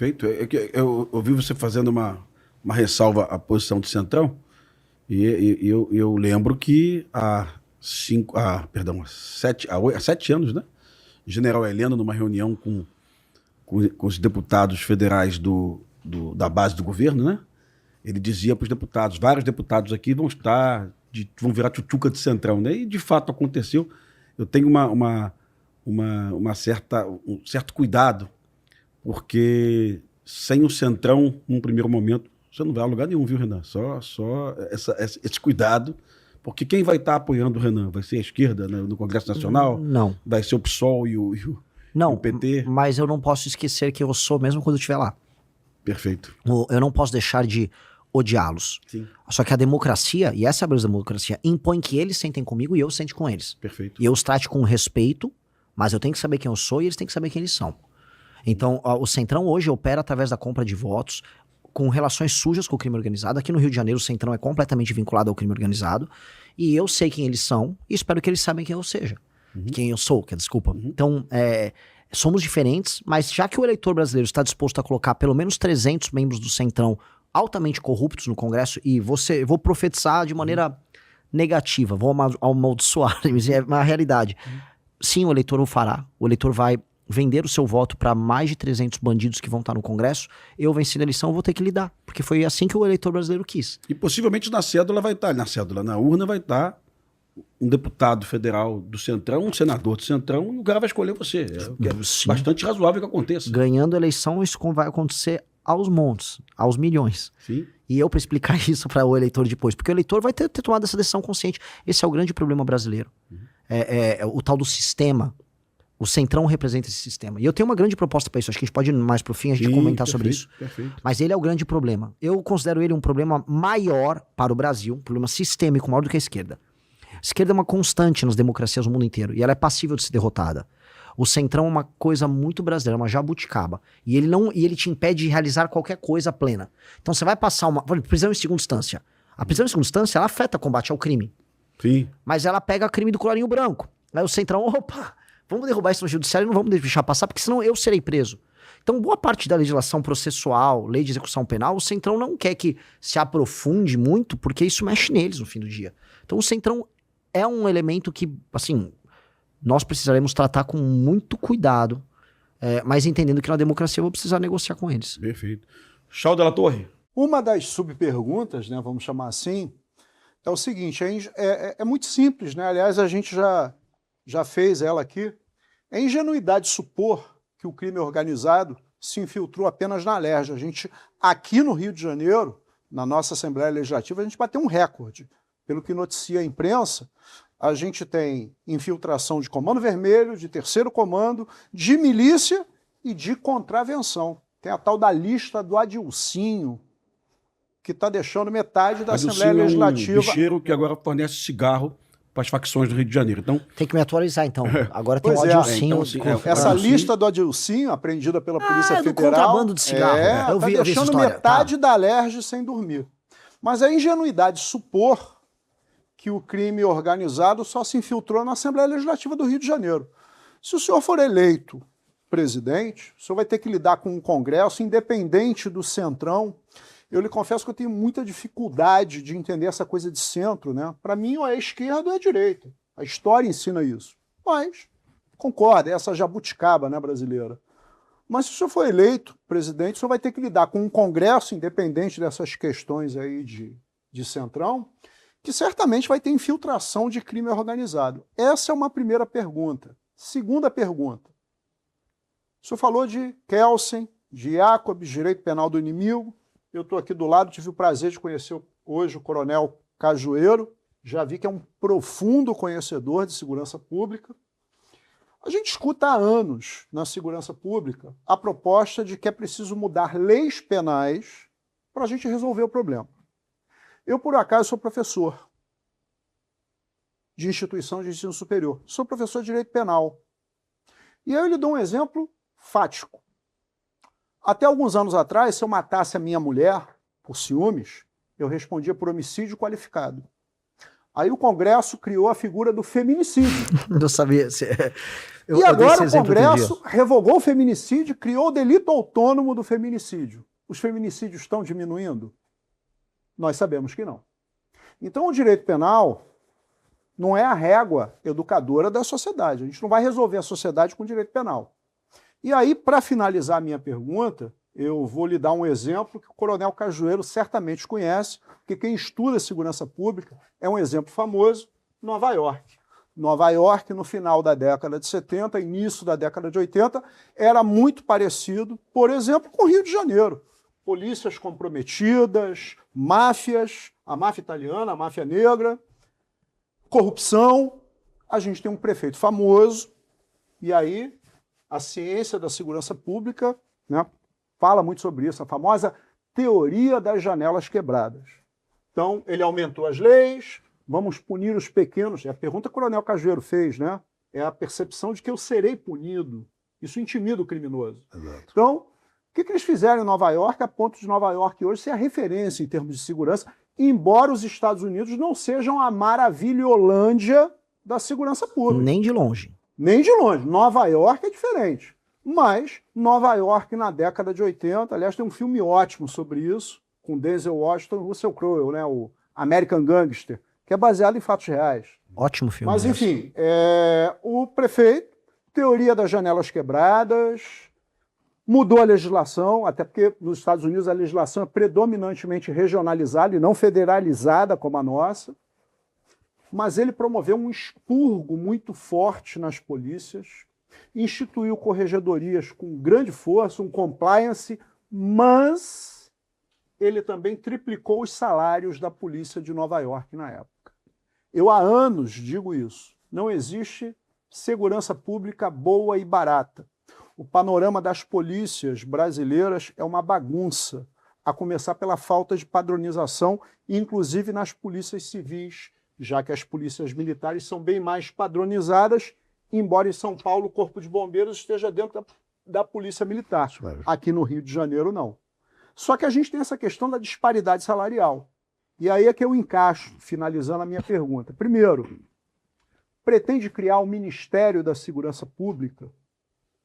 Feito. Eu ouvi você fazendo uma ressalva à posição do Centrão, e eu lembro que há 7 anos, né? O general Heleno, numa reunião com os deputados federais da base do governo, né? Ele dizia para os deputados, vários deputados aqui vão virar tchutchuca de Centrão, né? E de fato aconteceu. Eu tenho um certo cuidado, porque sem o Centrão, num primeiro momento, você não vai a lugar nenhum, viu, Renan? Só esse cuidado, porque quem vai estar apoiando o Renan? Vai ser a esquerda, né, no Congresso Nacional? Não. Vai ser o PSOL e o PT? Mas eu não posso esquecer que eu sou mesmo quando eu estiver lá. Perfeito. Eu não posso deixar de odiá-los. Sim. Só que a democracia, e essa é a beleza da democracia, impõe que eles sentem comigo e eu sente com eles. Perfeito. E eu os trate com respeito, mas eu tenho que saber quem eu sou e eles têm que saber quem eles são. Então, o Centrão hoje opera através da compra de votos, com relações sujas com o crime organizado. Aqui no Rio de Janeiro, o Centrão é completamente vinculado ao crime organizado. E eu sei quem eles são e espero que eles saibam quem eu seja. Quem eu sou, desculpa. Então, somos diferentes, mas já que o eleitor brasileiro está disposto a colocar pelo menos 300 membros do Centrão altamente corruptos no Congresso, e vou profetizar de maneira negativa, vou amaldiçoar, é uma realidade. Sim, o eleitor o fará. O eleitor vai vender o seu voto para mais de 300 bandidos que vão estar no Congresso. Eu vencendo a eleição, vou ter que lidar, porque foi assim que o eleitor brasileiro quis. E possivelmente na cédula vai estar, na urna vai estar um deputado federal do Centrão, um senador do Centrão, e o cara vai escolher você. É bastante razoável que aconteça. Ganhando a eleição, isso vai acontecer aos montes, aos milhões. Sim. E eu para explicar isso para o eleitor depois, porque o eleitor vai ter tomado essa decisão consciente. Esse é o grande problema brasileiro. É o tal do sistema. O Centrão representa esse sistema. E eu tenho uma grande proposta para isso. Acho que a gente pode ir mais pro fim, a gente comentar sobre isso. Perfeito. Mas ele é o grande problema. Eu considero ele um problema maior para o Brasil, um problema sistêmico maior do que a esquerda. A esquerda é uma constante nas democracias do mundo inteiro. E ela é passível de ser derrotada. O Centrão é uma coisa muito brasileira, uma jabuticaba. E ele te impede de realizar qualquer coisa plena. Então você vai passar prisão em segunda instância. A prisão em segunda instância, ela afeta o combate ao crime. Sim. Mas ela pega crime do colarinho branco. Aí o Centrão, opa, vamos derrubar isso no judiciário e não vamos deixar passar, porque senão eu serei preso. Então, boa parte da legislação processual, lei de execução penal, o Centrão não quer que se aprofunde muito, porque isso mexe neles no fim do dia. Então, o Centrão é um elemento que, assim, nós precisaremos tratar com muito cuidado, mas entendendo que na democracia eu vou precisar negociar com eles. Perfeito. Chau Della Torre. Uma das subperguntas, né, vamos chamar assim, é o seguinte, é muito simples, né? Aliás, a gente já fez ela aqui. É ingenuidade supor que o crime organizado se infiltrou apenas na Alerj. A gente, aqui no Rio de Janeiro, na nossa Assembleia Legislativa, a gente bateu um recorde. Pelo que noticia a imprensa, a gente tem infiltração de Comando Vermelho, de Terceiro Comando, de milícia e de contravenção. Tem a tal da lista do Adilcinho, que está deixando metade da Assembleia Legislativa. É um bicheiro que agora fornece cigarro para as facções do Rio de Janeiro. Então, tem que me atualizar, então. Agora tem o Adilcinho. Essa lista do Adilcinho, apreendida pela Polícia Federal... do contrabando de cigarro. Está deixando metade da Alerj sem dormir. Mas é ingenuidade supor que o crime organizado só se infiltrou na Assembleia Legislativa do Rio de Janeiro. Se o senhor for eleito presidente, o senhor vai ter que lidar com um Congresso independente do Centrão. Eu lhe confesso que eu tenho muita dificuldade de entender essa coisa de centro, né? Para mim, ou é esquerda ou é direita. A história ensina isso. Mas, concordo, é essa jabuticaba, né, brasileira. Mas se o senhor for eleito presidente, o senhor vai ter que lidar com um Congresso independente dessas questões aí de Centrão, que certamente vai ter infiltração de crime organizado. Essa é uma primeira pergunta. Segunda pergunta. O senhor falou de Kelsen, de Jacobs, direito penal do inimigo. Eu estou aqui do lado, tive o prazer de conhecer hoje o coronel Cajueiro, já vi que é um profundo conhecedor de segurança pública. A gente escuta há anos na segurança pública a proposta de que é preciso mudar leis penais para a gente resolver o problema. Eu, por acaso, sou professor de instituição de ensino superior, sou professor de direito penal. E aí eu lhe dou um exemplo fático. Até alguns anos atrás, se eu matasse a minha mulher por ciúmes, eu respondia por homicídio qualificado. Aí o Congresso criou a figura do feminicídio. Não sabia. E agora o Congresso revogou o feminicídio, criou o delito autônomo do feminicídio. Os feminicídios estão diminuindo? Nós sabemos que não. Então o direito penal não é a régua educadora da sociedade. A gente não vai resolver a sociedade com o direito penal. E aí, para finalizar a minha pergunta, eu vou lhe dar um exemplo que o Coronel Cajueiro certamente conhece, porque quem estuda segurança pública é um exemplo famoso, Nova York. Nova York, no final da década de 70, início da década de 80, era muito parecido, por exemplo, com o Rio de Janeiro. Polícias comprometidas, máfias, a máfia italiana, a máfia negra, corrupção. A gente tem um prefeito famoso, e aí a ciência da segurança pública, né, fala muito sobre isso, a famosa teoria das janelas quebradas. Então, ele aumentou as leis, vamos punir os pequenos. É a pergunta que o Coronel Cajueiro fez, né? É a percepção de que eu serei punido. Isso intimida o criminoso. Exato. Então, o que eles fizeram em Nova York, a ponto de Nova York hoje ser a referência em termos de segurança, embora os Estados Unidos não sejam a maravilholândia da segurança pública. Nem de longe. Nem de longe. Nova York é diferente. Mas Nova York na década de 80, aliás, tem um filme ótimo sobre isso, com Denzel Washington e Russell Crowe, né, o American Gangster, que é baseado em fatos reais. Ótimo filme. Mas, enfim, o prefeito, teoria das janelas quebradas, mudou a legislação, até porque nos Estados Unidos a legislação é predominantemente regionalizada e não federalizada como a nossa, mas ele promoveu um expurgo muito forte nas polícias, instituiu corregedorias com grande força, um compliance, mas ele também triplicou os salários da polícia de Nova York na época. Eu há anos digo isso, não existe segurança pública boa e barata. O panorama das polícias brasileiras é uma bagunça, a começar pela falta de padronização, inclusive nas polícias civis, já que as polícias militares são bem mais padronizadas, embora em São Paulo o Corpo de Bombeiros esteja dentro da Polícia Militar. Aqui no Rio de Janeiro, não. Só que a gente tem essa questão da disparidade salarial. E aí é que eu encaixo, finalizando a minha pergunta. Primeiro, pretende criar o Ministério da Segurança Pública,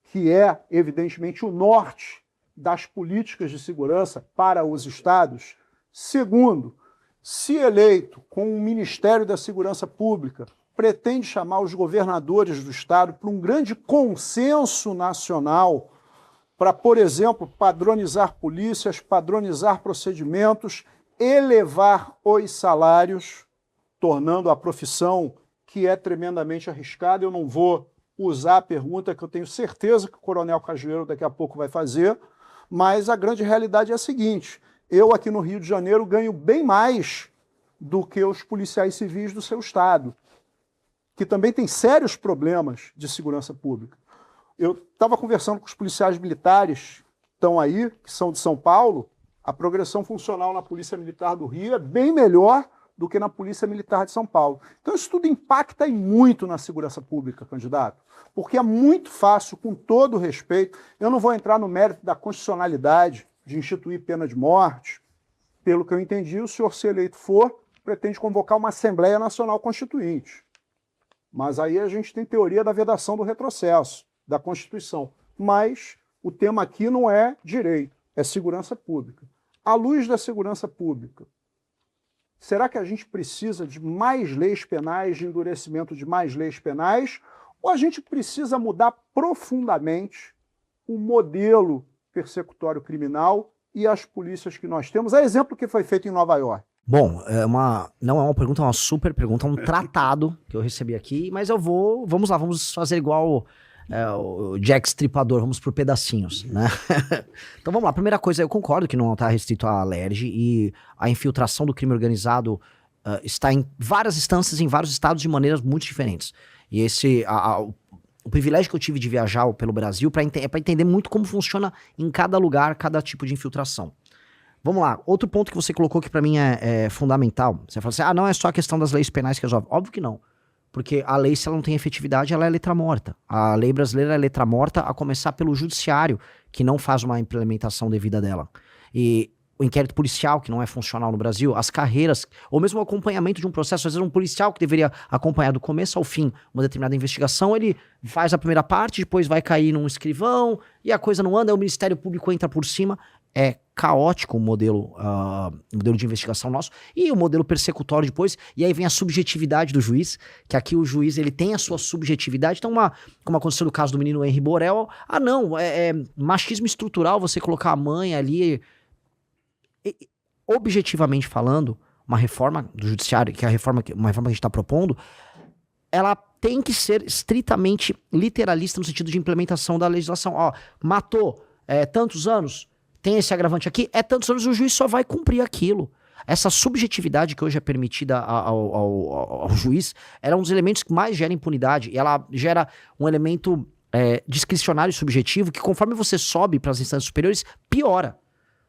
que é, evidentemente, o norte das políticas de segurança para os estados. Segundo, se eleito com o Ministério da Segurança Pública, pretende chamar os governadores do estado para um grande consenso nacional para, por exemplo, padronizar polícias, padronizar procedimentos, elevar os salários, tornando a profissão que é tremendamente arriscada. Eu não vou usar a pergunta que eu tenho certeza que o Coronel Cajueiro daqui a pouco vai fazer, mas a grande realidade é a seguinte: eu aqui no Rio de Janeiro ganho bem mais do que os policiais civis do seu estado, que também tem sérios problemas de segurança pública. Eu estava conversando com os policiais militares que estão aí, que são de São Paulo. A progressão funcional na Polícia Militar do Rio é bem melhor do que na Polícia Militar de São Paulo. Então isso tudo impacta e muito na segurança pública, candidato, porque é muito fácil, com todo respeito, eu não vou entrar no mérito da constitucionalidade de instituir pena de morte. Pelo que eu entendi, o senhor, se eleito for, pretende convocar uma Assembleia Nacional Constituinte. Mas aí a gente tem teoria da vedação do retrocesso, da Constituição. Mas o tema aqui não é direito, é segurança pública. À luz da segurança pública, será que a gente precisa de mais leis penais, de endurecimento de mais leis penais, ou a gente precisa mudar profundamente o modelo persecutório criminal e as polícias que nós temos? É exemplo que foi feito em Nova York. Bom, não é uma pergunta, é uma super pergunta, é um tratado que eu recebi aqui, mas vamos lá, vamos fazer igual o Jack Stripador, vamos por pedacinhos, né? Então vamos lá, primeira coisa, eu concordo que não está restrito à LERJ e a infiltração do crime organizado está em várias instâncias, em vários estados de maneiras muito diferentes. E o privilégio que eu tive de viajar pelo Brasil é para entender muito como funciona em cada lugar, cada tipo de infiltração. Vamos lá, outro ponto que você colocou que para mim é fundamental. Você fala assim, não é só a questão das leis penais que resolve. Óbvio que não. Porque a lei, se ela não tem efetividade, ela é letra morta. A lei brasileira é letra morta, a começar pelo judiciário, que não faz uma implementação devida dela. E o inquérito policial, que não é funcional no Brasil, as carreiras, ou mesmo o acompanhamento de um processo. Às vezes um policial que deveria acompanhar do começo ao fim uma determinada investigação, ele faz a primeira parte, depois vai cair num escrivão, e a coisa não anda, aí o Ministério Público entra por cima. É caótico o modelo de investigação nosso, e o modelo persecutório depois, e aí vem a subjetividade do juiz, que aqui o juiz ele tem a sua subjetividade. Então, como aconteceu no caso do menino Henri Borel, não, é machismo estrutural você colocar a mãe ali. Objetivamente falando, uma reforma do judiciário, que é uma reforma que a gente está propondo, ela tem que ser estritamente literalista no sentido de implementação da legislação. Matou tantos anos, tem esse agravante aqui, tantos anos, o juiz só vai cumprir aquilo. Essa subjetividade que hoje é permitida ao juiz, ela é um dos elementos que mais gera impunidade, e ela gera um elemento discricionário e subjetivo que, conforme você sobe para as instâncias superiores, piora.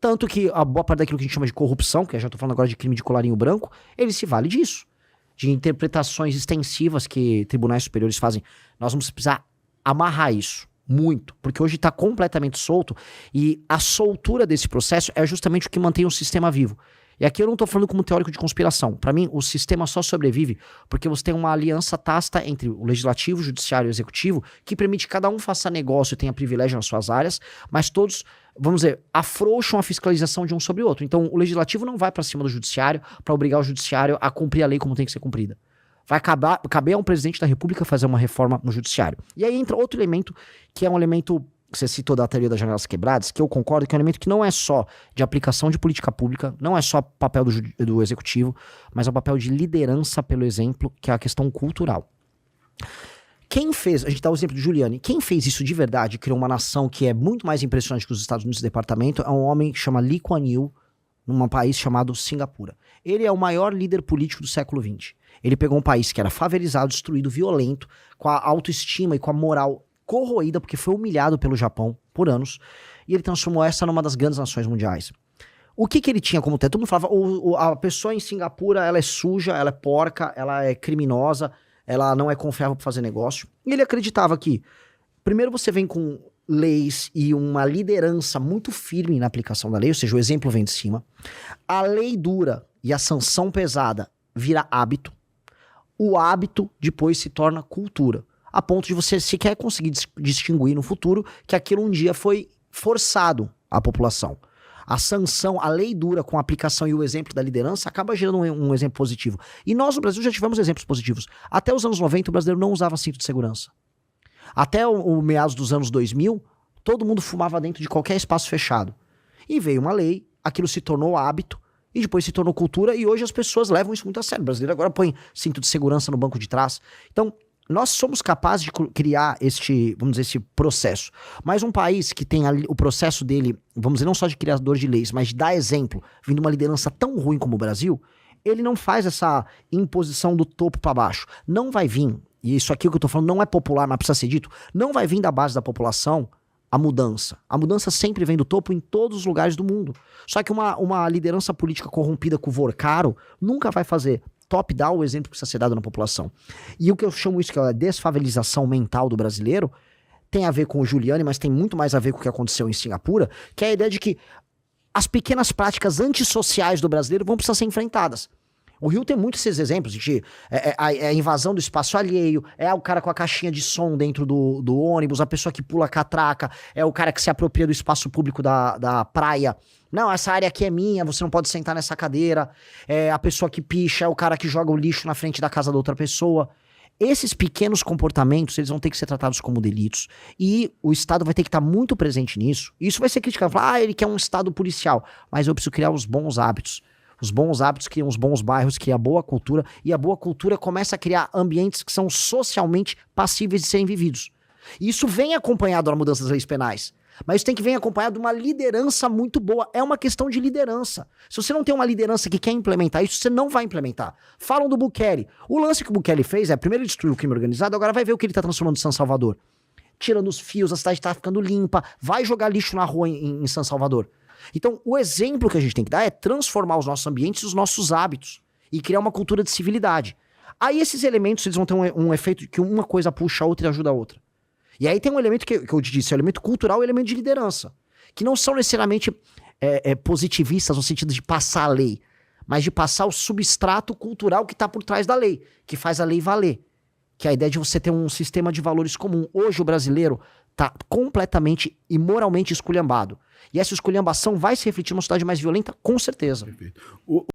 Tanto que a boa parte daquilo que a gente chama de corrupção, que eu já tô falando agora de crime de colarinho branco, ele se vale disso. De interpretações extensivas que tribunais superiores fazem. Nós vamos precisar amarrar isso muito, porque hoje está completamente solto, e a soltura desse processo é justamente o que mantém o sistema vivo. E aqui eu não tô falando como teórico de conspiração. Para mim, o sistema só sobrevive porque você tem uma aliança tácita entre o legislativo, o judiciário e o executivo, que permite que cada um faça negócio e tenha privilégio nas suas áreas, mas todos, vamos dizer, afrouxam a fiscalização de um sobre o outro. Então, o legislativo não vai para cima do judiciário para obrigar o judiciário a cumprir a lei como tem que ser cumprida. Vai caber a um presidente da República fazer uma reforma no judiciário. E aí entra outro elemento, que é um elemento que você citou da teoria das janelas quebradas, que eu concordo que é um elemento que não é só de aplicação de política pública, não é só papel do executivo, mas é o papel de liderança pelo exemplo, que é a questão cultural. Quem fez, a gente dá o exemplo de Giuliani, quem fez isso de verdade, criou uma nação que é muito mais impressionante que os Estados Unidos, departamento, é um homem que chama Lee Kuan Yew, num país chamado Singapura. Ele é o maior líder político do século XX. Ele pegou um país que era favelizado, destruído, violento, com a autoestima e com a moral corroída, porque foi humilhado pelo Japão por anos, e ele transformou essa numa das grandes nações mundiais. O que ele tinha como teto? Todo mundo falava, a pessoa em Singapura, ela é suja, ela é porca, ela é criminosa, ela não é confiável para fazer negócio. E ele acreditava que, primeiro você vem com leis e uma liderança muito firme na aplicação da lei, ou seja, o exemplo vem de cima, a lei dura e a sanção pesada vira hábito, o hábito depois se torna cultura, a ponto de você sequer conseguir distinguir no futuro que aquilo um dia foi forçado à população. A sanção, a lei dura com a aplicação e o exemplo da liderança acaba gerando um exemplo positivo. E nós no Brasil já tivemos exemplos positivos. Até os anos 90 o brasileiro não usava cinto de segurança. Até o meados dos anos 2000, todo mundo fumava dentro de qualquer espaço fechado. E veio uma lei, aquilo se tornou hábito, e depois se tornou cultura, e hoje as pessoas levam isso muito a sério. O brasileiro agora põe cinto de segurança no banco de trás. Então, nós somos capazes de criar vamos dizer, esse processo. Mas um país que tem o processo dele, vamos dizer, não só de criador de leis, mas de dar exemplo, vindo uma liderança tão ruim como o Brasil, ele não faz essa imposição do topo para baixo. Não vai vir, e isso aqui que eu tô falando não é popular, mas precisa ser dito, não vai vir da base da população a mudança. A mudança sempre vem do topo em todos os lugares do mundo. Só que uma liderança política corrompida com vorcaro nunca vai fazer top-down o exemplo que precisa ser dado na população. E o que eu chamo isso, que é a desfavelização mental do brasileiro, tem a ver com o Giuliani, mas tem muito mais a ver com o que aconteceu em Singapura, que é a ideia de que as pequenas práticas antissociais do brasileiro vão precisar ser enfrentadas. O Rio tem muitos esses exemplos de a invasão do espaço alheio, é o cara com a caixinha de som dentro do ônibus, a pessoa que pula a catraca, é o cara que se apropria do espaço público da praia. Não, essa área aqui é minha, você não pode sentar nessa cadeira. É a pessoa que picha, é o cara que joga o lixo na frente da casa da outra pessoa. Esses pequenos comportamentos, eles vão ter que ser tratados como delitos. E o Estado vai ter que estar muito presente nisso. Isso vai ser criticado. Falar, ele quer um Estado policial. Mas eu preciso criar os bons hábitos. Os bons hábitos criam os bons bairros, cria a boa cultura. E a boa cultura começa a criar ambientes que são socialmente passíveis de serem vividos. E isso vem acompanhado da mudança das leis penais. Mas isso tem que vir acompanhado de uma liderança muito boa. É uma questão de liderança. Se você não tem uma liderança que quer implementar isso, você não vai implementar. Falam do Bukele. O lance que o Bukele fez é, primeiro ele destruiu o crime organizado, agora vai ver o que ele tá transformando em São Salvador. Tirando os fios, a cidade tá ficando limpa, vai jogar lixo na rua em São Salvador. Então, o exemplo que a gente tem que dar é transformar os nossos ambientes e os nossos hábitos. E criar uma cultura de civilidade. Aí esses elementos, eles vão ter um efeito que uma coisa puxa a outra e ajuda a outra. E aí tem um elemento que eu te disse, é o elemento cultural e o elemento de liderança, que não são necessariamente positivistas no sentido de passar a lei, mas de passar o substrato cultural que está por trás da lei, que faz a lei valer. Que é a ideia de você ter um sistema de valores comum. Hoje o brasileiro está completamente e moralmente esculhambado. E essa esculhambação vai se refletir numa sociedade mais violenta, com certeza.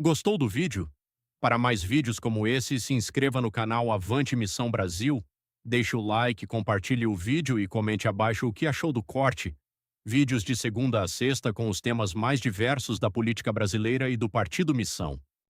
Gostou do vídeo? Para mais vídeos como esse, se inscreva no canal Avante Missão Brasil, deixe o like, compartilhe o vídeo e comente abaixo o que achou do corte. Vídeos de segunda a sexta com os temas mais diversos da política brasileira e do Partido Missão.